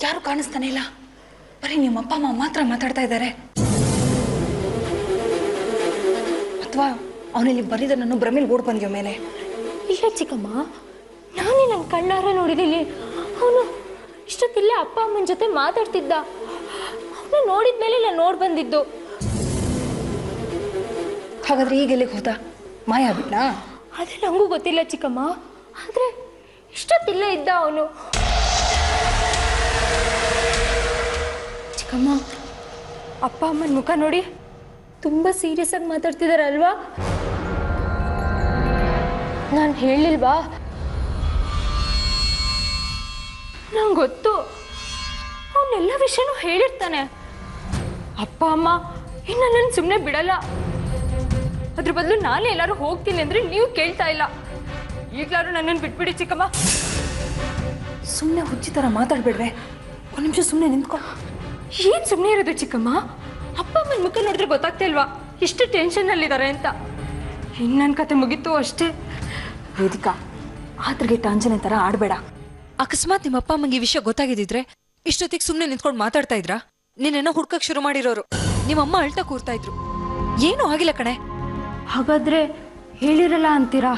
ಯಾರು ಕಾಣಿಸ್ತಾನೆ ಇಲ್ಲ. ಬರೀ ನಿಮ್ಮ ಅಪ್ಪ ಅಮ್ಮ ಮಾತ್ರ ಮಾತಾಡ್ತಾ ಇದ್ದಾರೆ. ಅಥವಾ ಅವನಲ್ಲಿ ಬರೀದ ನಾನು ಭ್ರಮೇಲಿ ಓಡ್ ಬಂದ್ಯೋ ಮೇಲೆ. ಇಲ್ಲ ಚಿಕ್ಕಮ್ಮ, ನಾನೇ ನನ್ನ ಕಣ್ಣಾರ ನೋಡಿದ್ದೀನಿ. ಅವನು ಇಷ್ಟೊತ್ತಿಲ್ಲ ಅಪ್ಪ ಅಮ್ಮನ ಜೊತೆ ಮಾತಾಡ್ತಿದ್ದ. ಅವನು ನೋಡಿದ ಮೇಲೆ ನಾನು ನೋಡಿ ಬಂದಿದ್ದು. ಹಾಗಾದ್ರೆ ಈಗ ಎಲ್ಲಿಗೆ ಹೋದ? ಮಾಯ ಆಗ್ಬಿಟ್ನಾ? ಅದೇ ನನಗೂ ಗೊತ್ತಿಲ್ಲ ಚಿಕ್ಕಮ್ಮ. ಆದರೆ ಇಷ್ಟೊತ್ತಿಲ್ಲೇ ಇದ್ದ ಅವನು. ಚಿಕ್ಕಮ್ಮ, ಅಪ್ಪ ಅಮ್ಮನ ಮುಖ ನೋಡಿ ತುಂಬ ಸೀರಿಯಸ್ ಆಗಿ ಮಾತಾಡ್ತಿದಾರಲ್ವಾ? ನಾನು ಹೇಳಿಲ್ವಾ? ನಂಗೆ ಗೊತ್ತು, ಅವನ್ನೆಲ್ಲ ವಿಷಯನೂ ಹೇಳಿರ್ತಾನೆ. ಅಪ್ಪ ಅಮ್ಮ ಇನ್ನು ನನ್ನ ಸುಮ್ಮನೆ ಬಿಡಲ್ಲ. ಅದ್ರ ಬದಲು ನಾನೇ ಎಲ್ಲರೂ ಹೋಗ್ತೀನಿ ಅಂದರೆ ನೀವು ಕೇಳ್ತಾ ಇಲ್ಲ. ಈಗಲಾರು ನನ್ನನ್ನು ಬಿಟ್ಬಿಡಿ ಚಿಕ್ಕಮ್ಮ. ಸುಮ್ಮನೆ ಹುಚ್ಚಿ ಥರ ಮಾತಾಡ್ಬೇಡ್ರೆ. ಒಂದು ನಿಮಿಷ ಸುಮ್ಮನೆ ನಿಂತ್ಕೊ. ಏನು ಸುಮ್ಮನೆ ಇರೋದು ಚಿಕ್ಕಮ್ಮ? ಅಪ್ಪ ಅಮ್ಮನ ಮುಖ ನೋಡಿದ್ರೆ ಗೊತ್ತಾಗ್ತಾ ಇಲ್ವಾ ಎಷ್ಟು ಟೆನ್ಷನ್ನಲ್ಲಿದ್ದಾರೆ ಅಂತ? ಇನ್ನು ನನ್ನ ಕತೆ ಮುಗೀತು ಅಷ್ಟೇ. ವೇದಿಕಾ, ಆದ್ರಿಗೆ ಟಾಂಜನೆ ಥರ ಆಡಬೇಡ. ಅಕಸ್ಮಾತ್ ನಿಮ್ಮ ಅಪ್ಪ ಅಮ್ಮಂಗೆ ಈ ವಿಷಯ ಗೊತ್ತಾಗಿದ್ದಿದ್ರೆ ಇಷ್ಟೊತ್ತಿಗೆ ಸುಮ್ಮನೆ ನಿಂತ್ಕೊಂಡು ಮಾತಾಡ್ತಾ ಇದ್ರಾ? ನೀನೇನೋ ಹುಡ್ಕಕ್ಕೆ ಶುರು ಮಾಡಿರೋರು. ನಿಮ್ಮಮ್ಮ ಅಳ್ತಾ ಕೂರ್ತಾ ಇದ್ರು. ಏನೂ ಆಗಿಲ್ಲ ಕಣೆ. ಹಾಗಾದ್ರೆ ಹೇಳಿರಲ್ಲ ಅಂತೀರಾ?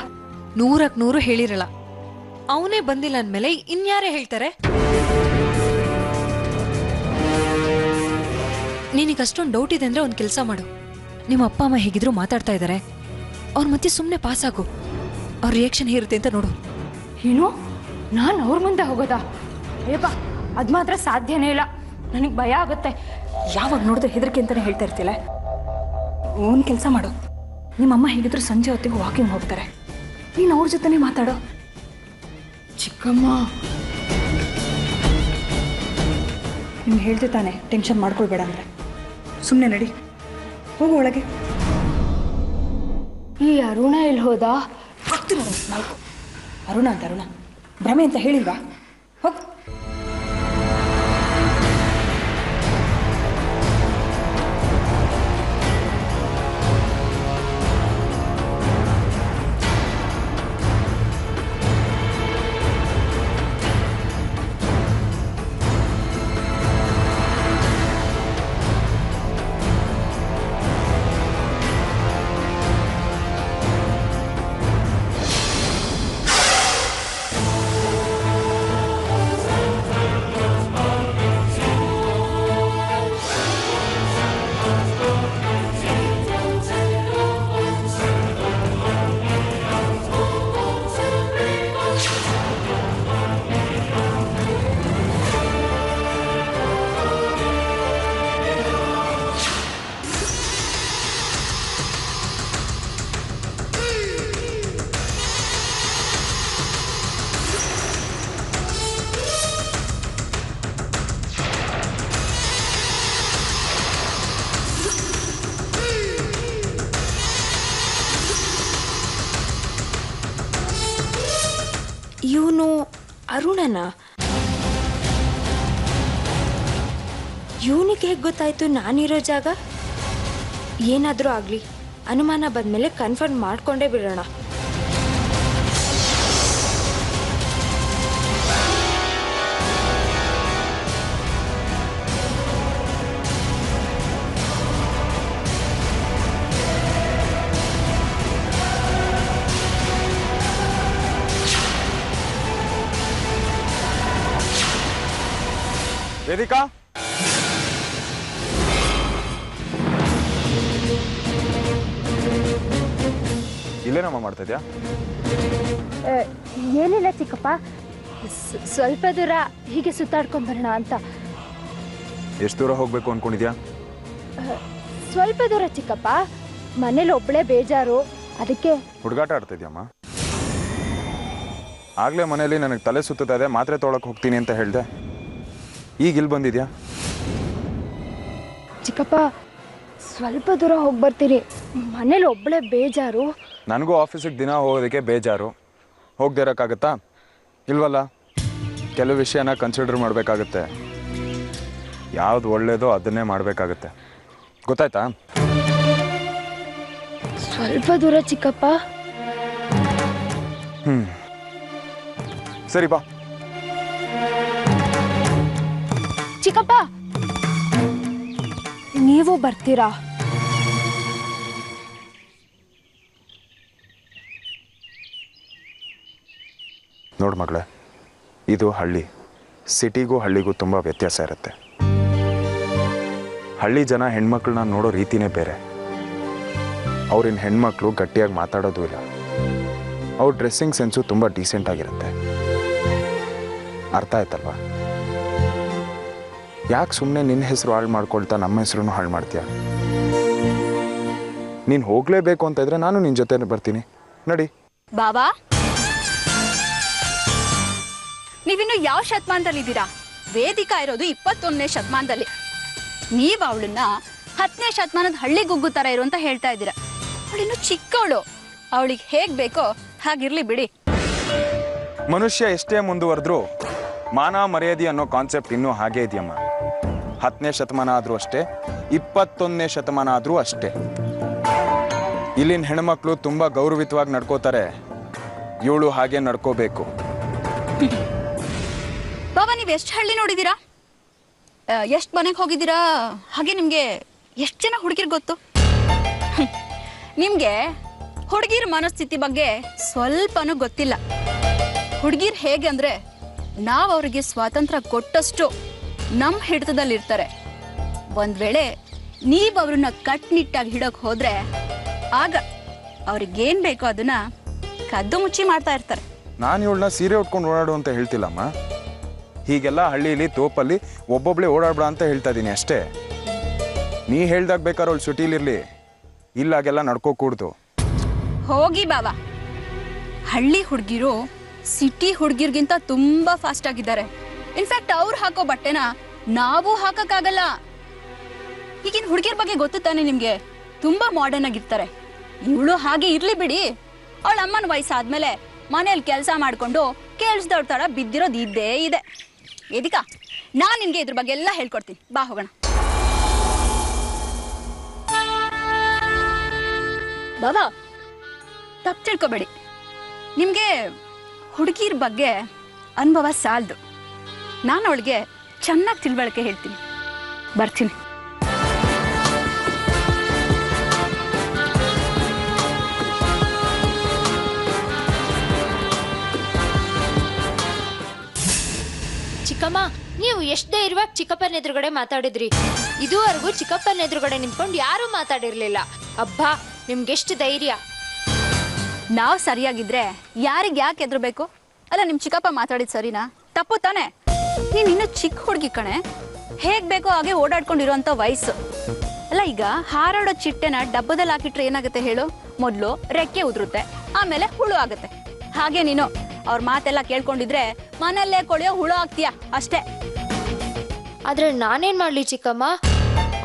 100ಕ್ಕೆ 100 ಹೇಳಿರಲ್ಲ. ಅವನೇ ಬಂದಿಲ್ಲ ಅಂದಮೇಲೆ ಇನ್ಯಾರೇ ಹೇಳ್ತಾರೆ? ನಿನಗೆ ಅಷ್ಟೊಂದು ಡೌಟ್ ಇದೆ ಅಂದ್ರೆ ಒಂದು ಕೆಲಸ ಮಾಡು. ನಿಮ್ಮ ಅಪ್ಪ ಅಮ್ಮ ಹೇಗಿದ್ರು ಮಾತಾಡ್ತಾ ಇದ್ದಾರೆ, ಅವ್ರ ಮತ್ತೆ ಸುಮ್ಮನೆ ಪಾಸ್ ಆಗು. ಅವ್ರ ರಿಯಾಕ್ಷನ್ ಹೇರುತ್ತೆ ಅಂತ ನೋಡು. ಏನು, ನಾನು ಅವ್ರ ಮುಂದೆ ಹೋಗೋದಾ? ಅಯ್ಯಪ್ಪ, ಅದು ಮಾತ್ರ ಸಾಧ್ಯನೇ ಇಲ್ಲ. ನನಗೆ ಭಯ ಆಗುತ್ತೆ. ಯಾವಾಗ ನೋಡಿದ್ರೆ ಹೆದರಿಕೆ ಅಂತಾನೆ ಹೇಳ್ತಾ ಇರ್ತಿಲ್ಲ. ಒಂದು ಕೆಲಸ ಮಾಡು, ನಿಮ್ಮಮ್ಮ ಹೇಗಿದ್ರು ಸಂಜೆ ಹೊತ್ತಿಗೆ ವಾಕಿಂಗ್ ಹೋಗ್ತಾರೆ. ನೀನು ಅವ್ರ ಜೊತೆನೇ ಮಾತಾಡೋ. ಚಿಕ್ಕಮ್ಮ, ನಿಮ್ಗೆ ಹೇಳ್ತೆ ತಾನೆ ಟೆನ್ಷನ್ ಮಾಡ್ಕೊಳ್ಬೇಡ ಅಂದರೆ. ಸುಮ್ಮನೆ ನಡಿ, ಹೋಗು ಒಳಗೆ. ಈ ಅರುಣ ಎಲ್ಲಿ ಹೋದ? ಆಗ್ತಿರೋ 4. ಅರುಣ ಅಂತ ಅರುಣ ಭ್ರಮೆ ಅಂತ ಹೇಳಿಲ್ವಾ? ಹೋಗು. ಇವನು ಅರುಣನ? ಇವನಿಗೆ ಹೇಗೆ ಗೊತ್ತಾಯ್ತು ನಾನಿರೋ ಜಾಗ? ಏನಾದರೂ ಆಗಲಿ, ಅನುಮಾನ ಬಂದಮೇಲೆ ಕನ್ಫರ್ಮ್ ಮಾಡಿಕೊಂಡೇ ಬಿಡೋಣ. ವೇದಿಕಾ, ಇಲ್ಲೇನಮ್ಮ ಮಾಡ್ತಾ ಇದ್ಯಾ? ಏನಿಲ್ಲ ಚಿಕ್ಕಪ್ಪ, ಸ್ವಲ್ಪ ದೂರ ಹೀಗೆ ಸುತ್ತಾಡ್ಕೊಂಡು ಬರೋಣ ಅಂತ. ಎಷ್ಟು ದೂರ ಹೋಗ್ಬೇಕು ಅನ್ಕೊಂಡಿದ್ಯಾ? ಸ್ವಲ್ಪ ದೂರ ಚಿಕ್ಕಪ್ಪ, ಮನೇಲಿ ಒಬ್ಬಳೇ ಬೇಜಾರು, ಅದಕ್ಕೆ. ಹುಡುಗಾಟ ಆಡ್ತಾ ಇದೆಯಮ್ಮ? ಆಗ್ಲೇ ಮನೇಲಿ ನನಗೆ ತಲೆ ಸುತ್ತಾ ಇದೆ, ಮಾತ್ರೆ ತೊಗೊಳಕ್ ಹೋಗ್ತೀನಿ ಅಂತ ಹೇಳ್ದೆ. ಈಗ ಇಲ್ಲಿ ಬಂದಿದ್ಯಾ? ಚಿಕ್ಕಪ್ಪ, ಸ್ವಲ್ಪ ದೂರ ಹೋಗಿ ಬರ್ತೀನಿ, ಮನೇಲಿ ಒಬ್ಬಳೇ ಬೇಜಾರು. ನನಗೂ ಆಫೀಸಿಗೆ ದಿನ ಹೋಗೋದಕ್ಕೆ ಬೇಜಾರು. ಹೋಗದೆ ಇರೋಕ್ಕಾಗತ್ತಾ? ಇಲ್ವಲ್ಲ. ಕೆಲವು ವಿಷಯನ ಕನ್ಸಿಡರ್ ಮಾಡಬೇಕಾಗತ್ತೆ. ಯಾವ್ದು ಒಳ್ಳೇದೋ ಅದನ್ನೇ ಮಾಡಬೇಕಾಗತ್ತೆ. ಗೊತ್ತಾಯ್ತಾ? ಸ್ವಲ್ಪ ದೂರ ಚಿಕ್ಕಪ್ಪ. ಸರಿ ಬಾ. ಚಿಕ್ಕಪ್ಪ ನೀವು ಬರ್ತೀರಾ? ನೋಡು ಮಗಳೇ, ಇದು ಹಳ್ಳಿ. ಸಿಟಿಗೂ ಹಳ್ಳಿಗೂ ತುಂಬ ವ್ಯತ್ಯಾಸ ಇರುತ್ತೆ. ಹಳ್ಳಿ ಜನ ಹೆಣ್ಮಕ್ಳನ್ನ ನೋಡೋ ರೀತಿನೇ ಬೇರೆ. ಅವ್ರಿನ್ ಹೆಣ್ಮಕ್ಳು ಗಟ್ಟಿಯಾಗಿ ಮಾತಾಡೋದು ಇಲ್ಲ. ಅವ್ರ ಡ್ರೆಸ್ಸಿಂಗ್ ಸೆನ್ಸು ತುಂಬ ಡೀಸೆಂಟ್ ಆಗಿರುತ್ತೆ. ಅರ್ಥ ಆಯ್ತಲ್ವಾ? ಯಾಕೆ ಸುಮ್ಮನೆ ನಿನ್ನ ಹೆಸರು ಹಾಳು ಮಾಡ್ಕೊಳ್ತಾ ನಮ್ಮ ಹೆಸರು ಹಾಳು ಮಾಡ್ತೀಯ? ನೀನು ಹೋಗಲೇಬೇಕು ಅಂತ ಇದ್ರೆ ನಾನು ನಿನ್ನ ಜೊತೆ ಬರ್ತೀನಿ, ನಡಿ. ಬಾಬಾ, ನೀವಿನ್ನು ಯಾವ ಶತಮಾನದಲ್ಲಿದ್ದೀರಾ? ವೇದಿಕಾ ಇರೋದು 21ನೇ ಶತಮಾನದಲ್ಲಿ. ನೀವು ಅವಳನ್ನ 10ನೇ ಶತಮಾನದ ಹಳ್ಳಿ ಗುಗ್ಗು ತರ ಇರು ಅಂತ ಹೇಳ್ತಾ ಇದ್ದೀರಾ. ಅವಳಿನ್ನು ಚಿಕ್ಕವಳು, ಅವಳಿಗೆ ಹೇಗ್ ಬೇಕೋ ಹಾಗಿರ್ಲಿ ಬಿಡಿ. ಮನುಷ್ಯ ಎಷ್ಟೇ ಮುಂದುವರೆದ್ರೂ ಮಾನ ಮರ್ಯಾದೆ ಅನ್ನೋ ಕಾನ್ಸೆಪ್ಟ್ ಇನ್ನೂ ಹಾಗೇ ಇದೆಯಮ್ಮ. 10ನೇ ಶತಮಾನ ಆದರೂ ಅಷ್ಟೇ, 21ನೇ ಶತಮಾನ ಆದರೂ ಅಷ್ಟೇ. ಇಲ್ಲಿನ ಹೆಣ್ಮಕ್ಳು ತುಂಬ ಗೌರವಿತವಾಗಿ ನಡ್ಕೋತಾರೆ. ಇವಳು ಹಾಗೆ ನಡ್ಕೋಬೇಕು. ಬಾಬಾ, ನೀವು ಎಷ್ಟು ಹಳ್ಳಿ ನೋಡಿದ್ದೀರಾ? ಎಷ್ಟು ಮನೆಗೆ ಹೋಗಿದ್ದೀರಾ? ಹಾಗೆ ನಿಮಗೆ ಎಷ್ಟು ಜನ ಹುಡುಗಿರ್ ಗೊತ್ತು? ನಿಮಗೆ ಹುಡುಗಿರ ಮನಸ್ಥಿತಿ ಬಗ್ಗೆ ಸ್ವಲ್ಪನೂ ಗೊತ್ತಿಲ್ಲ. ಹುಡುಗಿರ್ ಹೇಗೆ ಅಂದರೆ, ನಾವು ಅವರಿಗೆ ಸ್ವಾತಂತ್ರ್ಯ ಕೊಟ್ಟಷ್ಟು ನಮ್ಮ ಹಿಡಿತದಲ್ಲಿರ್ತಾರೆ. ಒಂದು ವೇಳೆ ನೀವು ಅವ್ರನ್ನ ಕಟ್ನಿಟ್ಟಾಗಿ ಹಿಡೋಕೆ ಹೋದರೆ ಆಗ ಅವ್ರಿಗೇನು ಬೇಕೋ ಅದನ್ನ ಕದ್ದು ಮುಚ್ಚಿ ಮಾಡ್ತಾ ಇರ್ತಾರೆ. ನಾನು ಇವಳನ್ನ ಸೀರೆ ಉಟ್ಕೊಂಡು ಓಡಾಡು ಅಂತ ಹೇಳ್ತಿಲ್ಲಮ್ಮ. ಹೀಗೆಲ್ಲ ಹಳ್ಳಿಲಿ ತೋಪಲ್ಲಿ ಒಬ್ಬೊಬ್ಳೆ ಓಡಾಡ್ಬೇಡ ಅಂತ ಹೇಳ್ತಾ ಇದ್ದೀನಿ ಅಷ್ಟೇ. ನೀ ಹೇಳ್ದಾಗ ಬೇಕಾದ್ರೆ ಅವಳು ಸಿಟಿಲಿರ್ಲಿ, ಇಲ್ಲಾಗೆಲ್ಲ ನಡ್ಕೋಕೂಡ್ದು. ಹೋಗಿ ಬಾಬಾ, ಹಳ್ಳಿ ಹುಡುಗಿರು ಸಿಟಿ ಹುಡುಗಿರ್ಗಿಂತ ತುಂಬಾ ಫಾಸ್ಟ್ ಆಗಿದ್ದಾರೆ. ಇನ್ಫ್ಯಾಕ್ಟ್ ಅವ್ರು ಹಾಕೋ ಬಟ್ಟೆನ ನಾವು ಹಾಕಕ್ಕಾಗಲ್ಲ. ಈಗಿನ ಹುಡುಗಿರ್ ಬಗ್ಗೆ ಗೊತ್ತು ತಾನೆ ನಿಮ್ಗೆ, ತುಂಬಾ ಮಾಡರ್ನ್ ಆಗಿರ್ತಾರೆ. ಇವಳು ಹಾಗೆ ಇರ್ಲಿ ಬಿಡಿ. ಅವಳ ಅಮ್ಮನ ವಯಸ್ಸಾದ್ಮೇಲೆ ಮನೇಲಿ ಕೆಲಸ ಮಾಡ್ಕೊಂಡು ಕೇಳಿಸ್ದವ್ರ ತರ ಬಿದ್ದಿರೋದು ಇದ್ದೇ ಇದೆ. ವೇದಿಕಾ, ನಾನ್ ನಿನ್ಗೆ ಇದ್ರ ಬಗ್ಗೆ ಎಲ್ಲ ಹೇಳ್ಕೊಡ್ತೀನಿ, ಬಾ ಹೋಗೋಣ. ಬಾಬಾ, ತಪ್ಪು ತಿಳ್ಕೊಬೇಡಿ. ನಿಮ್ಗೆ ಹುಡುಗಿರ್ ಬಗ್ಗೆ ಅನುಭವ ಸಾಲದು. ನಾನು ಅವಳಿಗೆ ಚೆನ್ನಾಗಿ ತಿಳುವಳಿಕೆ ಹೇಳ್ತೀನಿ. ಬರ್ತೀನಿ. ಚಿಕ್ಕಮ್ಮ, ನೀವು ಎಷ್ಟೇ ಇರುವಾಗ ಚಿಕ್ಕಪ್ಪನ ಎದುರುಗಡೆ ಮಾತಾಡಿದ್ರಿ. ಇದುವರೆಗೂ ಚಿಕ್ಕಪ್ಪನ ಎದುರುಗಡೆ ನಿಂತ್ಕೊಂಡು ಯಾರೂ ಮಾತಾಡಿರ್ಲಿಲ್ಲ. ಅಬ್ಬಾ, ನಿಮ್ಗೆಷ್ಟು ಧೈರ್ಯ! ನಾವು ಸರಿಯಾಗಿದ್ರೆ ಯಾರಿಗೆ ಯಾಕೆ ಎದುರಬೇಕು? ಅಲ್ಲ, ನಿಮ್ ಚಿಕ್ಕಪ್ಪ ಮಾತಾಡಿದ್ ಸರಿನಾ? ತಪ್ಪು ತಾನೆ? ನೀನ್ ಇನ್ನು ಚಿಕ್ಕ ಹುಡುಗಿ ಕಣೆ, ಹೇಗ್ ಬೇಕೋ ಹಾಗೆ ಓಡಾಡ್ಕೊಂಡಿರೋಂಥ ವಯಸ್ಸು. ಅಲ್ಲ, ಈಗ ಹಾರಾಡೋ ಚಿಟ್ಟೆನ ಡಬ್ಬದಲ್ಲಿ ಹಾಕಿಟ್ರೆ ಏನಾಗುತ್ತೆ ಹೇಳು? ಮೊದಲು ರೆಕ್ಕೆ ಉದುರುತ್ತೆ, ಆಮೇಲೆ ಹುಳು ಆಗುತ್ತೆ. ಹಾಗೆ ನೀನು ಅವ್ರ ಮಾತೆಲ್ಲ ಕೇಳ್ಕೊಂಡಿದ್ರೆ ಮನೆಯಲ್ಲೇ ಕೊಳೆಯೋ ಹುಳು ಆಗ್ತೀಯ ಅಷ್ಟೇ. ಆದ್ರೆ ನಾನೇನ್ ಮಾಡ್ಲಿ ಚಿಕ್ಕಮ್ಮ?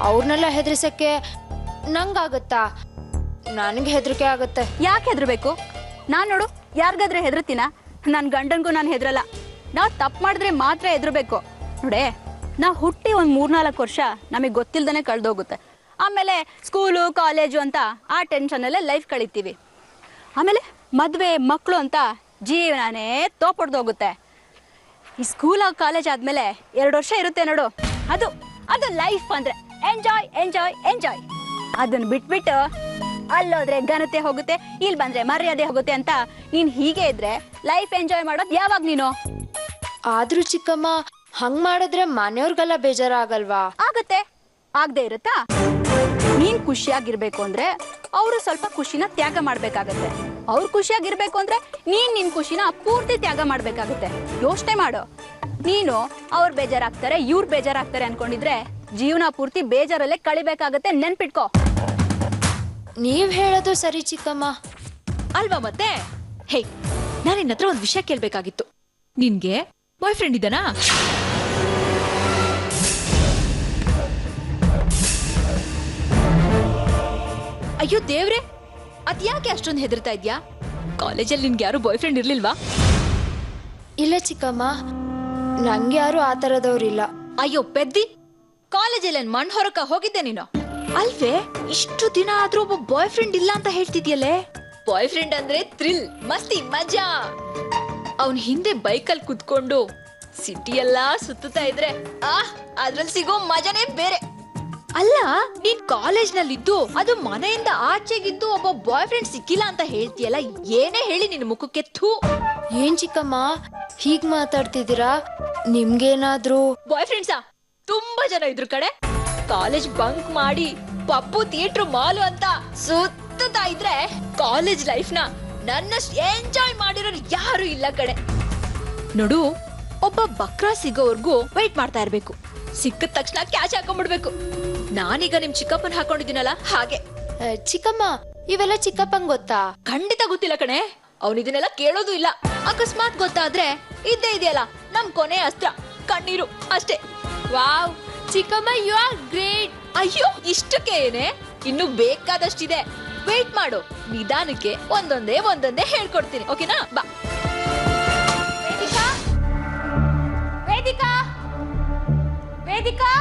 ಅವ್ರನ್ನೆಲ್ಲ ಹೆದರ್ಸಕ್ಕೆ ನಂಗಾಗತ್ತಾ? ನನಗೆ ಹೆದರಿಕೆ ಆಗುತ್ತೆ. ಯಾಕೆ ಹೆದರ್ಬೇಕು? ನಾನ್ ನೋಡು, ಯಾರಿಗಾದ್ರೆ ಹೆದರ್ತೀನ? ನನ್ನ ಗಂಡನ್ಗೂ ನಾನು ಹೆದರಲ್ಲ. ನಾವು ತಪ್ಪು ಮಾಡಿದ್ರೆ ಮಾತ್ರ ಹೆದರ್ಬೇಕು. ನೋಡೆ, ನಾವು ಹುಟ್ಟಿ ಒಂದು 3-4 ವರ್ಷ ನಮಗೆ ಗೊತ್ತಿಲ್ದೇ ಕಳೆದೋಗುತ್ತೆ. ಆಮೇಲೆ ಸ್ಕೂಲು ಕಾಲೇಜು ಅಂತ ಆ ಟೆನ್ಷನಲ್ಲೇ ಲೈಫ್ ಕಳಿತೀವಿ. ಆಮೇಲೆ ಮದುವೆ ಮಕ್ಕಳು ಅಂತ ಜೀವನನೇ ತೋಪಡ್ದೋಗುತ್ತೆ. ಈ ಸ್ಕೂಲ್ ಕಾಲೇಜ್ ಆದಮೇಲೆ 2 ವರ್ಷ ಇರುತ್ತೆ ನೋಡು, ಅದು ಲೈಫ್ ಅಂದರೆ ಎಂಜಾಯ್ ಎಂಜಾಯ್ ಎಂಜಾಯ್. ಅದನ್ನು ಬಿಟ್ಬಿಟ್ಟು ಅಲ್ಲೋದ್ರೆ ಘನತೆ ಹೋಗುತ್ತೆ, ಇಲ್ಲಿ ಬಂದರೆ ಮರ್ಯಾದೆ ಹೋಗುತ್ತೆ ಅಂತ ನೀನು ಹೀಗೆ ಇದ್ರೆ ಲೈಫ್ ಎಂಜಾಯ್ ಮಾಡೋದು ಯಾವಾಗ ನೀನು? ಆದ್ರೂ ಚಿಕ್ಕಮ್ಮ, ಹಂಗ್ ಮಾಡಿದ್ರೆ ಮನೆಯವ್ರಿಗೆಲ್ಲ ಬೇಜಾರಾಗಲ್ವಾ? ಆಗತ್ತೆ. ಆಗದೆ ಇರುತ್ತಾ? ನೀನ್ ಖುಷಿಯಾಗಿರ್ಬೇಕು ಅಂದ್ರೆ ಅವರು ಸ್ವಲ್ಪ ಖುಷಿನ ತ್ಯಾಗ ಮಾಡ್ಬೇಕಾಗತ್ತೆ. ಅವ್ರು ಖುಷಿಯಾಗಿರ್ಬೇಕು ಅಂದ್ರೆ ನೀನ್ ನಿನ್ ಖುಷಿನ ಪೂರ್ತಿ ತ್ಯಾಗ ಮಾಡ್ಬೇಕಾಗತ್ತೆ. ಯೋಚನೆ ಮಾಡು. ನೀನು ಅವ್ರು ಬೇಜಾರಾಗ್ತಾರೆ, ಇವ್ರು ಬೇಜಾರಾಗ್ತಾರೆ ಅನ್ಕೊಂಡಿದ್ರೆ ಜೀವನ ಪೂರ್ತಿ ಬೇಜಾರಲ್ಲೇ ಕಳಿಬೇಕಾಗತ್ತೆ. ನೆನ್ಪಿಟ್ಕೋ. ನೀವ್ ಹೇಳೋದು ಸರಿ ಚಿಕ್ಕಮ್ಮ. ಅಲ್ವಾ ಮತ್ತೆ? ಹೇ, ನಾನು ನಿನ್ನ ಹತ್ರ ಒಂದು ವಿಷಯ ಕೇಳ್ಬೇಕಾಗಿತ್ತು. ನಿನ್ಗೆ ಬಾಯ್ ಫ್ರೆಂಡ್ ಇದ್ದಾನಾ? ಅಯ್ಯೋ ದೇವ್ರೆ, ಅದ್ಯಾಕೆ ಅಷ್ಟೊಂದು ಹೆದರ್ತಾ ಇದ್ಯಾ? ಕಾಲೇಜಲ್ಲಿ ನಿನ್ಗೆ ಯಾರು ಬಾಯ್ ಫ್ರೆಂಡ್ ಇರ್ಲಿಲ್ವಾ? ಇಲ್ಲ ಚಿಕ್ಕಮ್ಮ, ನಂಗೆ ಯಾರು ಆ ಥರದವ್ರಿಲ್ಲ. ಅಯ್ಯೋ ಪೆದ್ದಿ, ಕಾಲೇಜಲ್ಲಿ ಮಣ್ಣು ಹೊರಕ ಹೋಗಿದ್ದೆ ನೀನು ಅಲ್ವೇ? ಇಷ್ಟು ದಿನ ಆದ್ರೂ ಒಬ್ಬ ಬಾಯ್ ಫ್ರೆಂಡ್ ಇಲ್ಲ ಅಂತ ಹೇಳ್ತಿದ್ಯಲ್ಲೇ. ಬಾಯ್ ಫ್ರೆಂಡ್ ಅಂದ್ರೆ ಥ್ರಿಲ್, ಮಸ್ತಿ, ಮಜಾ. ಅವನ್ ಹಿಂದೆ ಬೈಕಲ್ಲಿ ಕುತ್ಕೊಂಡು ಸಿಟಿ ಎಲ್ಲ ಸುತ್ತುತ್ತಾ ಇದ್ರೆ ಅದ್ರಲ್ಲಿ ಸಿಗೋ ಮಜಾನೇ ಬೇರೆ. ಅಲ್ಲ, ನೀನ್ ಕಾಲೇಜ್ ನಲ್ಲಿದ್ದು ಅದು ಮನೆಯಿಂದ ಆಚೆಗಿದ್ದು ಒಬ್ಬ ಬಾಯ್ ಫ್ರೆಂಡ್ ಸಿಕ್ಕಿಲ್ಲ ಅಂತ ಹೇಳ್ತೀಯಲ್ಲ, ಏನೇ ಹೇಳಿ ನಿನ್ ಮುಖಕ್ಕೆ ಥೂ. ಏನ್ ಚಿಕ್ಕಮ್ಮ ಹೀಗ್ ಮಾತಾಡ್ತಿದ್ದೀರಾ? ನಿಮ್ಗೇನಾದ್ರೂ ಬಾಯ್ ಫ್ರೆಂಡ್ಸಾ? ತುಂಬಾ ಜನ ಇದ್ರು ಕಡೆ. ಕಾಲೇಜ್ ಬಂಕ್ ಮಾಡಿ ಪಪ್ಪು ಥಿಯೇಟ್ರು ಮಾಲು ಅಂತ ಸುತ್ತುತ್ತಾ ಇದ್ರೆ ಕಾಲೇಜ್ ಲೈಫ್ ನ ನನ್ನಷ್ಟು ಎಂಜಾಯ್ ಮಾಡಿರೋರು ಯಾರು ಇಲ್ಲ ಕಡೆ. ನೋಡು, ಒಬ್ಬ ಬಕ್ರ ಸಿಗೋವರ್ಗೂ ವೆಯ್ಟ್ ಮಾಡ್ತಾ ಇರ್ಬೇಕು. ಸಿಕ್ಕಿದ ತಕ್ಷಣ ಕ್ಯಾಚ್ ಹಾಕೊಂಡ್ಬಿಡ್ಬೇಕು. ನಾನೀಗ ನಿಮ್ ಚಿಕ್ಕಪ್ಪನ್ ಹಾಕೊಂಡಿದ್ದೀನಲ್ಲ ಹಾಗೆ. ಚಿಕ್ಕಮ್ಮ ಇವೆಲ್ಲ ಚಿಕ್ಕಪ್ಪಂಗ್ ಗೊತ್ತಾ? ಖಂಡಿತ ಗೊತ್ತಿಲ್ಲ ಕಣೆ, ಅವನ್ ಇದನ್ನೆಲ್ಲ ಕೇಳೋದು ಇಲ್ಲ. ಅಕಸ್ಮಾತ್ ಗೊತ್ತಾದ್ರೆ ಇದ್ದೇ ಇದೆಯಲ್ಲ ನಮ್ ಕೊನೆ ಅಸ್ತ್ರ, ಕಣ್ಣೀರು ಅಷ್ಟೇ. ವಾವ್ ಚಿಕ್ಕಮ್ಮ, ಯು ಆರ್ ಗ್ರೇಟ್. ಅಯ್ಯೋ, ಇಷ್ಟಕ್ಕೆ ಏನೇ, ಇನ್ನು ಬೇಕಾದಷ್ಟಿದೆ. ವೇಟ್ ಮಾಡು, ನಿಧಾನಕ್ಕೆ ಒಂದೊಂದೇ ಹೇಳ್ಕೊಡ್ತೀನಿ, ಓಕೆನಾ? ಬಾ. ವೇದಿಕಾ ವೇದಿಕಾ ವೇದಿಕಾ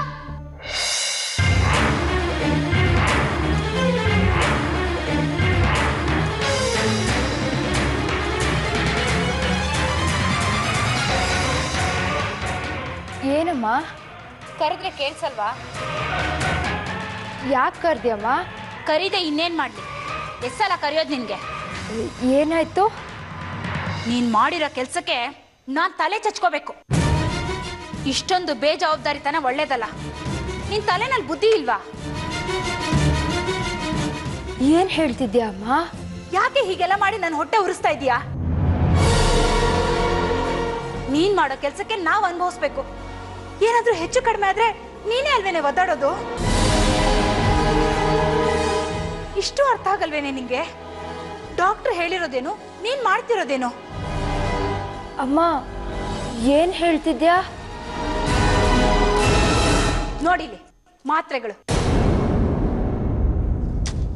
ಏನಮ್ಮ? ಕರೆದ್ರೆ ಕೇಳ್ಸಲ್ವಾ? ಯಾಕೆ ಕರ್ದ್ಯಮ್ಮ? ಕರೀದೆ ಇನ್ನೇನ್ ಮಾಡ್ಲಿ? ಎಷ್ಟಲ್ಲ ಕರೆಯೋದು ನಿನ್ಗೆ? ಏನಾಯ್ತು? ನೀನ್ ಮಾಡಿರೋ ಕೆಲ್ಸಕ್ಕೆ ನಾನ್ ತಲೆ ಚಚ್ಕೋಬೇಕು. ಇಷ್ಟೊಂದು ಬೇಜವಾಬ್ದಾರಿತನ ಒಳ್ಳೇದಲ್ಲ. ನಿನ್ ತಲೆನಲ್ಲಿ ಬುದ್ಧಿ ಇಲ್ವಾ? ಏನ್ ಹೇಳ್ತಿದ್ಯಾ ಅಮ್ಮ? ಯಾಕೆ ಹೀಗೆಲ್ಲ ಮಾಡಿ ನನ್ನ ಹೊಟ್ಟೆ ಉರಿಸ್ತಾ ಇದೀಯಾ? ನೀನ್ ಮಾಡೋ ಕೆಲ್ಸಕ್ಕೆ ನಾವ್ ಅನುಭವಿಸ್ಬೇಕು. ಏನಾದ್ರೂ ಹೆಚ್ಚು ಕಡಿಮೆ ಆದ್ರೆ ನೀನೇ ಅಲ್ವೇನೆ ಒದ್ದಾಡೋದು? ಇಷ್ಟು ಅರ್ಥ ಆಗಲ್ವೇನೆ ನಿಂಗೆ? ಡಾಕ್ಟರ್ ಹೇಳಿರೋದೇನು, ನೀನ್ ಮಾಡ್ತಿರೋದೇನು? ಅಮ್ಮ ಏನ್ ಹೇಳ್ತಿದ್ಯಾ? ನೋಡಿಲಿ ಮಾತ್ರೆಗಳು.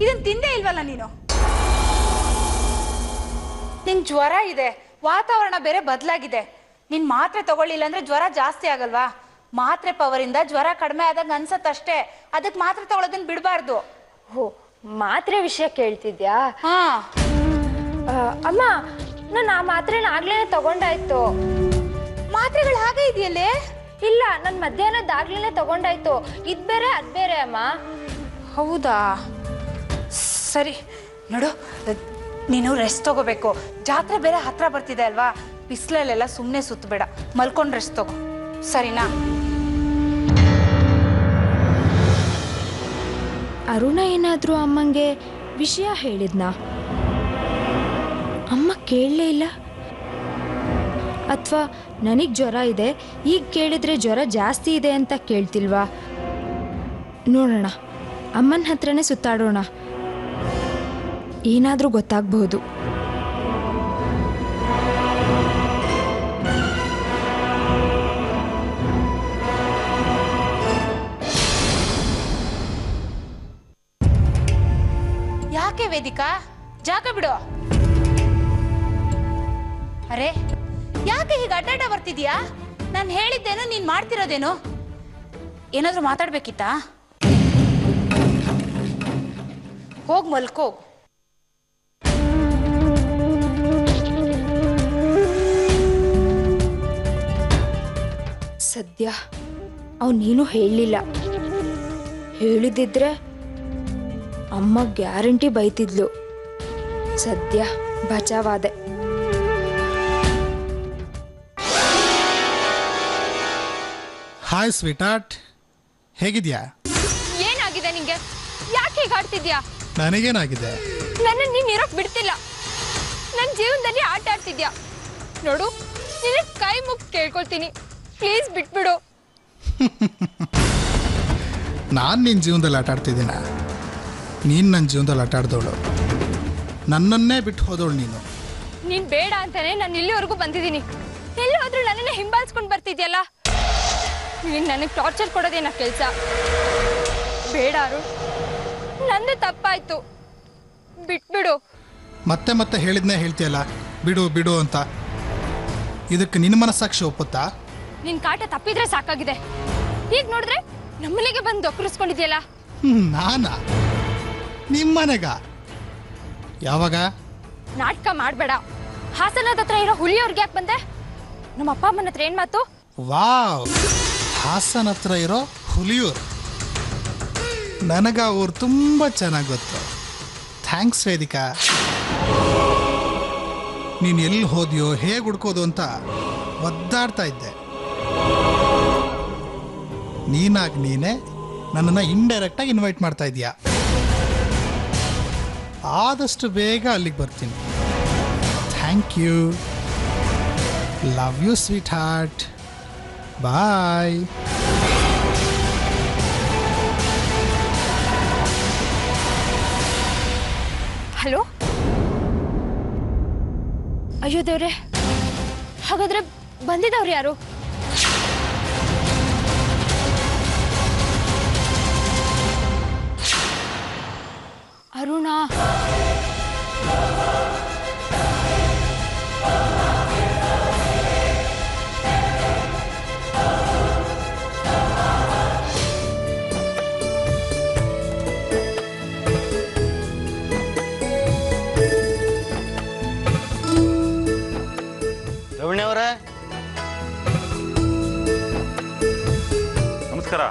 ಇದನ್ ತಿಂದೇ ಇಲ್ವಲ್ಲ ನೀನು? ನಿಂಗ್ ಜ್ವರ ಇದೆ, ವಾತಾವರಣ ಬೇರೆ ಬದಲಾಗಿದೆ. ನಿನ್ ಮಾತ್ರೆ ತಗೊಳ್ಳಿಲ್ಲ ಅಂದ್ರೆ ಜ್ವರ ಜಾಸ್ತಿ ಆಗಲ್ವಾ? ಮಾತ್ರೆ ಪವರಿಂದ ಜ್ವರ ಕಡಿಮೆ ಆದಾಗ ಅನ್ಸತ್ತಷ್ಟೇ. ಅದಕ್ಕೆ ಮಾತ್ರೆ ತಗೊಳ್ಳೋದನ್ನ ಬಿಡಬಾರ್ದು. ಓ, ಮಾತ್ರೆ ವಿಷಯ ಕೇಳ್ತಿದ್ಯಾ? ಹಾ. ಅಮ್ಮ, ನಾನು ಆ ಮಾತ್ರೆನ ಆಗ್ಲೇನೆ ತಗೊಂಡಾಯ್ತು. ಮಾತ್ರೆಗಳು ಹಾಗೆ ಇದೆಯಲ್ಲೇ? ಇಲ್ಲ, ನನ್ ಮಧ್ಯಾಹ್ನದಾಗ್ಲೇನೆ ತಗೊಂಡಾಯ್ತು. ಇದ್ ಬೇರೆ ಅದ್ ಬೇರೆ ಅಮ್ಮ. ಹೌದಾ? ಸರಿ ನೋಡು, ನೀನು ರೆಸ್ಟ್ ತಗೋಬೇಕು. ಜಾತ್ರೆ ಬೇರೆ ಹತ್ರ ಬರ್ತಿದೆ ಅಲ್ವಾ? ಬಿಸಿಲಲ್ಲೆಲ್ಲ ಸುಮ್ಮನೆ ಸುತ್ತಬೇಡ, ಮಲ್ಕೊಂಡು ರೆಸ್ಟ್ ತಗೋ, ಸರಿನಾ? ಅರುಣ ಏನಾದ್ರೂ ಅಮ್ಮಂಗೆ ವಿಷಯ ಹೇಳಿದ್ನಾ? ಅಮ್ಮ ಕೇಳಲೇ ಇಲ್ಲ. ಅಥವಾ ನನಗ್ ಜ್ವರ ಇದೆ, ಈಗ ಕೇಳಿದ್ರೆ ಜ್ವರ ಜಾಸ್ತಿ ಇದೆ ಅಂತ ಕೇಳ್ತಿಲ್ವಾ? ನೋಡೋಣ, ಅಮ್ಮನ ಹತ್ರನೇ ಸುತ್ತಾಡೋಣ, ಏನಾದ್ರೂ ಗೊತ್ತಾಗಬಹುದು. ಯಾಕೆ ವೇದಿಕಾ, ಜಾಗ ಬಿಡು. ಅರೆ, ಯಾಕೆ ಹೀಗೆ ಅಡ್ಡಾಡ ಬರ್ತಿದ್ಯಾ? ನಾನು ಹೇಳಿದ್ದೇನು, ನೀನ್ ಮಾಡ್ತಿರೋದೇನು? ಏನಾದ್ರೂ ಮಾತಾಡ್ಬೇಕಿತ್ತಾ? ಹೋಗ್ ಮಲ್ಕೋ. ಸದ್ಯ ಅವನೇನು ಹೇಳಲಿಲ್ಲ. ಹೇಳಿದಿದ್ರೆ ಅಮ್ಮ ಗ್ಯಾರಂಟಿ ಬೈತಿದ್ಲು. ಸದ್ಯ ಬಚಾವಾದೆ. ಹಾಯ್ ಸ್ವೀಟಾರ್ಟ್, ಹೇಗಿದ್ಯಾ? ಏನಾಗಿದೆ ನಿಂಗೆ? ಯಾಕೆ ಹೀಗೆ ಆಡ್ತಿದ್ಯಾ? ನನಗೇನಾಗಿದೆ? ನನ್ನ ನೀನ್ ಇರೋಕ್ ಬಿಡ್ತಿಲ್ಲ. ನನ್ನ ಜೀವನದಲ್ಲಿ ಆಟ ಆಡ್ತಿದ್ಯಾ. ನೋಡು, ನಿನ್ನ ಕೈ ಮುಗಿ ಕೇಳ್ಕೊಳ್ತೀನಿ, ಪ್ಲೀಸ್ ಬಿಟ್ಬಿಡು. ನಾನು ನಿನ್ನ ಜೀವನದಲ್ಲಿ ಆಟ ಆಡ್ತಿದ್ದೀನ? ನೀನು ನನ್ನ ಜೀವನದಲ್ಲಿ ಆಟ ಆಡ್ದವಳು, ನನ್ನನ್ನೇ ಬಿಟ್ಟು ಹೋದವಳು ನೀನು. ನೀನ್ ಬೇಡ ಅಂತಾನೆ ನಾನು ಇಲ್ಲಿವರೆಗೂ ಬಂದಿದ್ದೀನಿ. ಎಲ್ಲಿ ಹೋದ್ರೂ ನನ್ನನ್ನ ಹಿಂಬಾಲಿಸ್ಕೊಂಡು ಬರ್ತಿದ್ಯಲ್ಲ. ನೀನ್ ನನಗೆ ಟಾರ್ಚರ್ ಕೊಡೋದೇನ ಕೆಲಸ? ಬೇಡ ಅರುಣ್, ನಂದು ತಪ್ಪಾಯ್ತು, ಬಿಟ್ಬಿಡು. ಮತ್ತೆ ಮತ್ತೆ ಹೇಳಿದ್ನೇ ಹೇಳ್ತೀಯಲ್ಲ, ಬಿಡು ಬಿಡು ಅಂತ. ಇದಕ್ಕೆ ನಿನ್ನ ಮನಸ್ಸಾಕ್ಷಿ ಒಪ್ಪುತ್ತಾ? ನಿನ್ ಕಾಟ ತಪ್ಪಿದ್ರೆ ಸಾಕಾಗಿದೆ. ಈಗ ನೋಡಿದ್ರೆ ನಮ್ಮನೆಗೆ ಬಂದು ಒಕ್ಕರಿಸ್ಕೊಂಡಿದ್ಯಲ್ಲ. ನಾನಾ? ನಿಮ್ಮನೆಗ? ಯಾವಾಗ? ನಾಟಕ ಮಾಡಬೇಡ. ಹಾಸನದ ಹತ್ರ ಇರೋ ಹುಲಿಯವ್ರಿಗೆ ಯಾಕೆ ಬಂದೆ? ನಮ್ಮ ಅಪ್ಪ ಅಮ್ಮನ ಹತ್ರ ಏನ್ ಮಾತು? ವಾವ್, ಹಾಸನ ಹತ್ರ ಇರೋ ಹುಲಿಯೂರು. ನನಗೆ ಆ ಊರು ತುಂಬ ಚೆನ್ನಾಗಿ ಗೊತ್ತು. ಥ್ಯಾಂಕ್ಸ್ ವೇದಿಕಾ. ನೀನು ಎಲ್ಲಿ ಹೋದ್ಯೋ ಹೇಗೆ ಹುಡ್ಕೋದು ಅಂತ ಒದ್ದಾಡ್ತಾ ಇದ್ದೆ. ನೀನಾಗಿ ನೀನೇ ನನ್ನನ್ನು ಇಂಡೈರೆಕ್ಟಾಗಿ ಇನ್ವೈಟ್ ಮಾಡ್ತಾ ಇದೀಯಾ. ಆದಷ್ಟು ಬೇಗ ಅಲ್ಲಿಗೆ ಬರ್ತೀನಿ. Thank you. Love you sweetheart. Bye. Hello. ಅಯ್ಯೋ ದೇವ್ರೆ, ಹಾಗಾದ್ರೆ ಬಂದಿದ್ದವ್ರು ಯಾರು? ಅರುಣ. ರವಣಿಯವರೇ, ನಮಸ್ಕಾರ.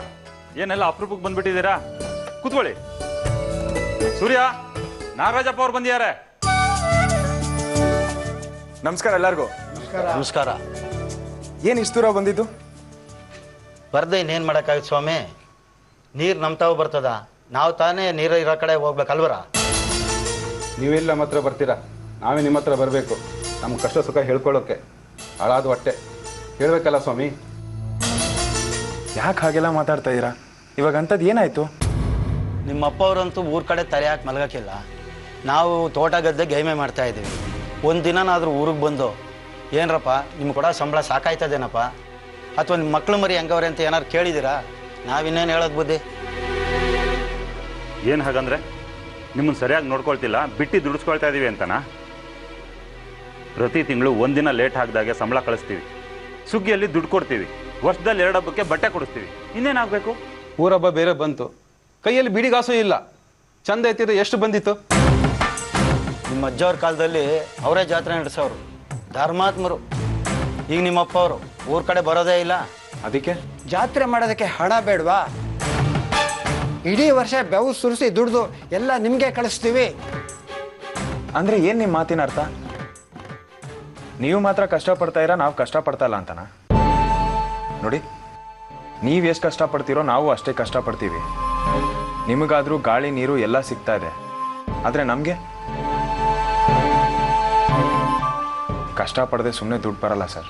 ಏನೆಲ್ಲ ಅಪರೂಪಕ್ಕೆ ಬಂದ್ಬಿಟ್ಟಿದ್ದೀರಾ? ಕೂತ್ಕೊಳ್ಳಿ. ಸೂರ್ಯ, ನಾಗರಾಜಪ್ಪ ಅವ್ರು ಬಂದಿದ್ದಾರೆ. ನಮಸ್ಕಾರ ಎಲ್ಲರಿಗೂ. ನಮಸ್ಕಾರ. ಏನು ಇಷ್ಟು ದೂರ ಬಂದಿದ್ದು? ಬರ್ದೆ ಇನ್ನೇನು ಮಾಡೋಕ್ಕಾಗುತ್ತೆ ಸ್ವಾಮಿ. ನೀರು ನಮ್ಮ ತಾವು ಬರ್ತದ, ನಾವು ತಾನೇ ನೀರು ಇರೋ ಕಡೆ ಹೋಗ್ಬೇಕಲ್ವರ. ನೀವೆಲ್ಲ ನಮ್ಮ ಹತ್ರ ಬರ್ತೀರಾ? ನಾವೇ ನಿಮ್ಮ ಹತ್ರ ಬರಬೇಕು. ನಮ್ಮ ಕಷ್ಟ ಸುಖ ಹೇಳ್ಕೊಳ್ಳೋಕೆ. ಹಾಳಾದ ಹೊಟ್ಟೆ ಹೇಳ್ಬೇಕಲ್ಲ ಸ್ವಾಮಿ. ಯಾಕೆ ಹಾಗೆಲ್ಲ ಮಾತಾಡ್ತಾ ಇದ್ದೀರಾ? ಇವಾಗ ಅಂಥದ್ದು ಏನಾಯ್ತು? ನಿಮ್ಮ ಅಪ್ಪ ಅವರಂತೂ ಊರ ಕಡೆ ತಲೆ ಹಾಕಿ ಮಲಗೋಕ್ಕಿಲ್ಲ. ನಾವು ತೋಟ ಗದ್ದೆ ಗೈಮೆ ಮಾಡ್ತಾ ಇದ್ದೀವಿ. ಒಂದು ದಿನನಾದರೂ ಊರಿಗೆ ಬಂದು ಏನರಪ್ಪ ನಿಮ್ಮ ಕೂಡ ಸಂಬಳ ಸಾಕಾಯ್ತದೇನಪ್ಪ, ಅಥವಾ ನಿಮ್ಮ ಮಕ್ಳು ಮರಿ ಹೆಂಗವ್ರೆ ಅಂತ ಏನಾರು ಕೇಳಿದ್ದೀರಾ? ನಾವಿನ್ನೇನು ಹೇಳೋದು ಬುದ್ಧಿ? ಏನು ಹಾಗಂದ್ರೆ ನಿಮ್ಮನ್ನು ಸರಿಯಾಗಿ ನೋಡ್ಕೊಳ್ತಿಲ್ಲ, ಬಿಟ್ಟು ದುಡಿಸ್ಕೊಳ್ತಾ ಇದ್ದೀವಿ ಅಂತನಾ? ಪ್ರತಿ ತಿಂಗಳು ಒಂದಿನ ಲೇಟ್ ಹಾಕಿದಾಗೆ ಸಂಬಳ ಕಳಿಸ್ತೀವಿ, ಸುಗ್ಗಿಯಲ್ಲಿ ದುಡ್ಡು ಕೊಡ್ತೀವಿ, ವರ್ಷದಲ್ಲಿ 2 ಹಬ್ಬಕ್ಕೆ ಬಟ್ಟೆ ಕೊಡಿಸ್ತೀವಿ. ಇನ್ನೇನಾಗಬೇಕು? ಊರಬ್ಬ ಬೇರೆ ಬಂತು, ಕೈಯಲ್ಲಿ ಬಿಡಿಗಾಸು ಇಲ್ಲ. ಚಂದ ಎತ್ತಿದ್ರೆ ಎಷ್ಟು ಬಂದಿತ್ತು? ನಿಮ್ಮ ಅಜ್ಜವ್ರ ಕಾಲದಲ್ಲಿ ಅವರೇ ಜಾತ್ರೆ ನಡೆಸೋರು, ಧರ್ಮಾತ್ಮರು. ಈಗ ನಿಮ್ಮಪ್ಪ ಅವರು ಊರ ಕಡೆ ಬರೋದೇ ಇಲ್ಲ. ಅದಕ್ಕೆ ಜಾತ್ರೆ ಮಾಡೋದಕ್ಕೆ ಹಣ ಬೇಡವಾ? ಇಡೀ ವರ್ಷ ಬೆವು ಸುರಿಸಿ ದುಡ್ದು ಎಲ್ಲ ನಿಮಗೆ ಕಳಿಸ್ತೀವಿ. ಅಂದರೆ ಏನು ನಿಮ್ಮ ಮಾತಿನ ಅರ್ಥ? ನೀವು ಮಾತ್ರ ಕಷ್ಟಪಡ್ತಾ ಇರ, ನಾವು ಕಷ್ಟಪಡ್ತಾ ಇಲ್ಲ ಅಂತನಾ? ನೋಡಿ, ನೀವು ಎಷ್ಟು ಕಷ್ಟಪಡ್ತೀರೋ ನಾವು ಅಷ್ಟೇ ಕಷ್ಟಪಡ್ತೀವಿ. ನಿಮಗಾದರೂ ಗಾಳಿ ನೀರು ಎಲ್ಲ ಸಿಗ್ತಾ ಇದೆ, ಆದರೆ ನಮಗೆ ಕಷ್ಟಪಡದೆ ಸುಮ್ಮನೆ ದುಡ್ಡು ಬರಲ್ಲ ಸರ್.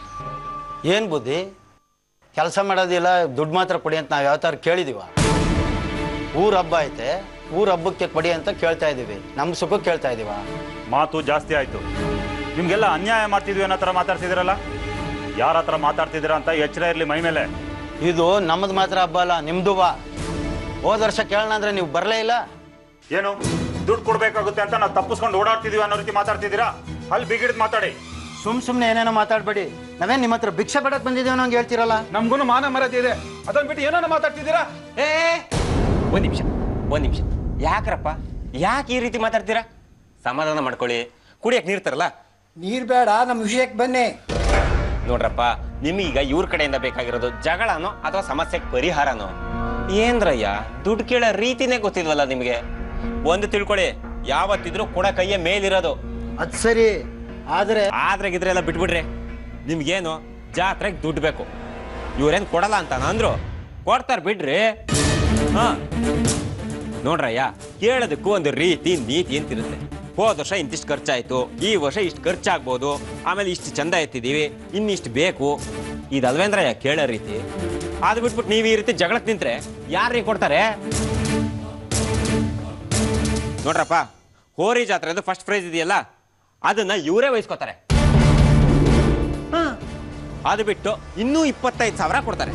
ಏನು ಬುದ್ಧಿ? ಕೆಲಸ ಮಾಡೋದಿಲ್ಲ, ದುಡ್ಡು ಮಾತ್ರ ಕೊಡಿ ಅಂತ ನಾವು ಯಾವ ಥರ ಕೇಳಿದೀವ? ಊರ ಹಬ್ಬ ಐತೆ, ಊರ ಹಬ್ಬಕ್ಕೆ ಕೊಡಿ ಅಂತ ಕೇಳ್ತಾ ಇದ್ದೀವಿ, ನಮ್ಮ ಸುಖಕ್ಕೆ ಕೇಳ್ತಾ ಇದ್ದೀವ? ಮಾತು ಜಾಸ್ತಿ ಆಯಿತು. ನಿಮಗೆಲ್ಲ ಅನ್ಯಾಯ ಮಾಡ್ತಿದ್ವಿ ಅನ್ನೋ ಥರ ಮಾತಾಡ್ತಿದ್ದೀರಲ್ಲ. ಯಾರ ಹತ್ರ ಮಾತಾಡ್ತಿದ್ದೀರಾ ಅಂತ ಎಚ್ಚರ ಇರಲಿ ಮೈ ಮೇಲೆ. ಇದು ನಮ್ಮದು ಮಾತ್ರ ಹಬ್ಬ ಅಲ್ಲ, ನಿಮ್ಮದುವಾ. ಹೋದ ವರ್ಷ ಕೇಳೋಣ ಅಂದರೆ ನೀವು ಬರಲೇ ಇಲ್ಲ. ಏನು ದುಡ್ಡು ಕೊಡಬೇಕಾಗುತ್ತೆ ಅಂತ ನಾವು ತಪ್ಪಿಸ್ಕೊಂಡು ಓಡಾಡ್ತಿದೀವಿ ಅನ್ನೋ ರೀತಿ ಮಾತಾಡ್ತಿದ್ದೀರಾ? ಅಲ್ಲಿ ಬಿಗಿಡಿದು ಮಾತಾಡಿ. ಸುಮ್ಮನೆ ಏನೇನೋ ಮಾತಾಡಬೇಡಿ. ನಾವೇನು ನಿಮ್ಮ ಹತ್ರ ಭಿಕ್ಷೆ ಬೇಡಕ್ಕೆ ಬಂದಿದ್ದೀವಿ ನಂಗೆ ಹೇಳ್ತೀರಲ್ಲ. ನಮ್ಗೂ ಮಾನ ಮರ್ಯಾದೆ ಇದೆ, ಅದನ್ನ ಬಿಟ್ಟು ಏನೋ ಮಾತಾಡ್ತಿದ್ದೀರಾ? ಒಂದ್ ನಿಮಿಷ ಯಾಕ್ರಪ್ಪ, ಯಾಕೆ ಈ ರೀತಿ ಮಾತಾಡ್ತೀರಾ? ಸಮಾಧಾನ ಮಾಡ್ಕೊಳ್ಳಿ. ಕುಡಿಯಕ್ಕೆ ನೀರು ತರಲ್ಲ? ನೀರು ಬೇಡ, ನಮ್ಮ ವಿಷಯಕ್ಕೆ ಬನ್ನಿ. ನೋಡ್ರಪ್ಪ, ನಿಮಗೀಗ ಇವ್ರ ಕಡೆಯಿಂದ ಬೇಕಾಗಿರೋದು ಜಗಳನೋ ಅಥವಾ ಸಮಸ್ಯೆಗೆ ಪರಿಹಾರನೋ? ಏನ್ರಯ್ಯ, ದುಡ್ಡು ಕೇಳೋ ರೀತಿನೇ ಗೊತ್ತಿಲ್ವಲ್ಲ ನಿಮಗೆ. ಒಂದು ತಿಳ್ಕೊಳ್ಳಿ, ಯಾವತ್ತಿದ್ರು ಕೊಡ ಕೈಯ ಮೇಲಿರೋದು. ಅದು ಸರಿ, ಆದ್ರೆ ಗಿದ್ರೆ ಎಲ್ಲ ಬಿಟ್ಬಿಡ್ರಿ. ನಿಮ್ಗೇನು ಜಾತ್ರೆಗೆ ದುಡ್ಡು ಬೇಕು, ಇವ್ರೇನು ಕೊಡಲ್ಲ ಅಂತ ಅಂದ್ರು? ಕೊಡ್ತಾರ ಬಿಡ್ರಿ. ಹಾ ನೋಡ್ರಯ್ಯ, ಕೇಳೋದಕ್ಕೂ ಒಂದು ರೀತಿ ನೀತಿ ಅಂತಿರುತ್ತೆ. ಹೋದ ವರ್ಷ ಇಂತಿಷ್ಟು ಖರ್ಚಾಯ್ತು, ಈ ವರ್ಷ ಇಷ್ಟು ಖರ್ಚಾಗ್ಬೋದು, ಆಮೇಲೆ ಇಷ್ಟು ಚಂದ ಎತ್ತಿದೀವಿ, ಇನ್ನಿಷ್ಟು ಬೇಕು, ಇದಲ್ವೇಂದ್ರಯ್ಯ ಕೇಳೋ ರೀತಿ? ಅದು ಬಿಟ್ಬಿಟ್ಟು ನೀವು ಈ ರೀತಿ ಜಗಳಕ್ಕೆ ನಿಂತ್ರೆ ಯಾರಿಗೆ ಕೊಡ್ತಾರೆ? ನೋಡ್ರಪ್ಪ, ಹೋರಿ ಜಾತ್ರೆದು ಫಸ್ಟ್ ಪ್ರೈಸ್ ಇದೆಯಲ್ಲ, ಅದನ್ನ ಇವರೇ ವಹಿಸ್ಕೋತಾರೆ. ಅದು ಬಿಟ್ಟು ಇನ್ನೂ 25,000 ಕೊಡ್ತಾರೆ.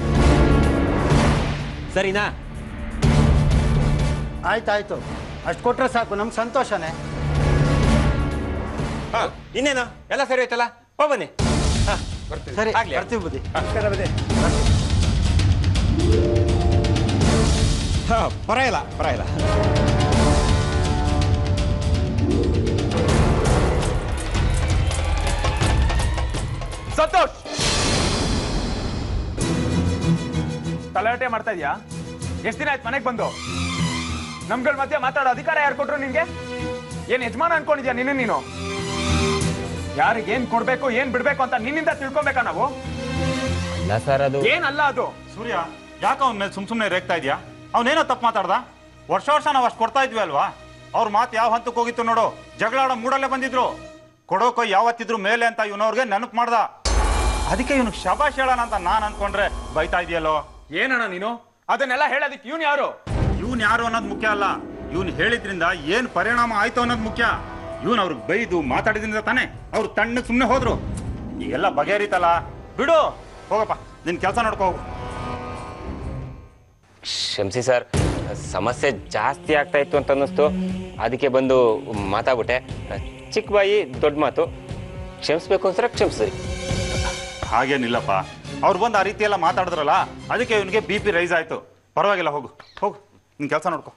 ಸರಿನಾ? ಆಯ್ತಾಯ್ತು, ಅಷ್ಟು ಕೊಟ್ರೆ ಸಾಕು, ನಮ್ಗೆ ಸಂತೋಷನೇ. ಇನ್ನೇನು ಎಲ್ಲ ಸರಿ ಹೋಯ್ತಲ್ಲ, ಬನ್ನಿ. ಸರಿ, ಆಗ್ಲಿ. ಬರ್ತೀವಿ ಬುದ್ಧಿ. ಪರವಾಗಿಲ್ಲ. ಸಂತೋಷ್, ತಲಾಟೆ ಮಾಡ್ತಾ ಇದೀಯಾ? ಎಷ್ಟು ದಿನ ಆಯ್ತು ಮನೆಗೆ ಬಂದು? ನಮ್ಗಳ ಮಧ್ಯೆ ಮಾತಾಡೋ ಅಧಿಕಾರ ಯಾರು ಕೊಟ್ರು ನಿನ್ಗೆ? ಏನ್ ಯಜಮಾನ ಅನ್ಕೊಂಡಿದ್ಯಾ ನೀನು? ಯಾರಿಗೆ ಏನ್ ಕೊಡ್ಬೇಕು ಏನ್ ಬಿಡ್ಬೇಕು ಅಂತ ನಿನ್ನಿಂದ ತಿಳ್ಕೊಬೇಕಾ ನಾವು? ಅಲ್ಲ ಸರ್, ಅದು ಏನಲ್ಲ ಅದು. ಸೂರ್ಯ, ಯಾಕೆ ಅವನ ಮೇಲೆ ಸುಮ್ಮನೆ ರೇಗ್ತಾ ಇದೆಯಾ? ಅವನೇನೋ ತಪ್ಪು ಮಾತಾಡ್ದ? ವರ್ಷ ನಾವು ಅಷ್ಟು ಕೊಡ್ತಾ ಇದ್ವಿ ಅಲ್ವಾ? ಅವ್ರ ಮಾತು ಯಾವ ಹಂತಕ್ಕೆ ಹೋಗಿತ್ತು ನೋಡು. ಜಗಳಾಡೋ ಮೂಡಲ್ಲೇ ಬಂದಿದ್ರು. ಕೊಡೋಕೋ ಯಾವತ್ತಿದ್ರು ಮೇಲೆ ಅಂತ ಇವನವ್ರಿಗೆ ನೆನಪು ಮಾಡ್ದ. ಅದಕ್ಕೆ ಇವನಿಗೆ ಶಬಾಷ್ ಹೇಳೋಣ ಅಂತ ನಾನು ಅನ್ಕೊಂಡ್ರೆ ಬೈತಾ ಇದೆಯಲ್ಲೋ. ಏನಣ್ಣ ನೀನು ಅದನ್ನೆಲ್ಲ ಹೇಳೋದಕ್ಕೆ ಇವನ್ ಯಾರು? ಇವನ್ ಯಾರು ಅನ್ನೋದು ಮುಖ್ಯ ಅಲ್ಲ, ಇವನ್ ಹೇಳಿದ್ರಿಂದ ಏನ್ ಪರಿಣಾಮ ಆಯ್ತು ಅನ್ನೋದು ಮುಖ್ಯ. ಇವನ್ ಅವ್ರಿಗೆ ಬೈದು ಮಾತಾಡಿದ್ರಿಂದ ತಾನೆ ಅವ್ರು ತಣ್ಣಗೆ ಸುಮ್ಮನೆ ಹೋದ್ರು. ಈಗೆಲ್ಲ ಬಗೆಹರಿತಲ್ಲ, ಬಿಡು, ಹೋಗಪ್ಪ ನಿನ್ ಕೆಲಸ ನೋಡ್ಕೋ ಹೋಗು. ಕ್ಷಮಿಸಿ ಸರ್, ಸಮಸ್ಯೆ ಜಾಸ್ತಿ ಆಗ್ತಾ ಇತ್ತು ಅಂತ ಅನ್ನಿಸ್ತು, ಅದಕ್ಕೆ ಬಂದು ಮಾತಾಡ್ಬಿಟ್ಟೆ. ಚಿಕ್ಕ ಬಾಯಿ ದೊಡ್ಡ ಮಾತು, ಕ್ಷಮಿಸ್ಬೇಕು ಅನ್ಸರ ಕ್ಷಮಿಸ್ರಿ. ಹಾಗೇನಿಲ್ಲಪ್ಪ, ಅವ್ರು ಬಂದು ಆ ರೀತಿ ಎಲ್ಲ ಮಾತಾಡಿದ್ರಲ್ಲ, ಅದಕ್ಕೆ ಇವನಿಗೆ BP ರೈಸ್ ಆಯ್ತು. ಪರವಾಗಿಲ್ಲ, ಹೋಗು ಹೋಗು, ನಿನ್ ಕೆಲಸ ನೋಡ್ಕೋ.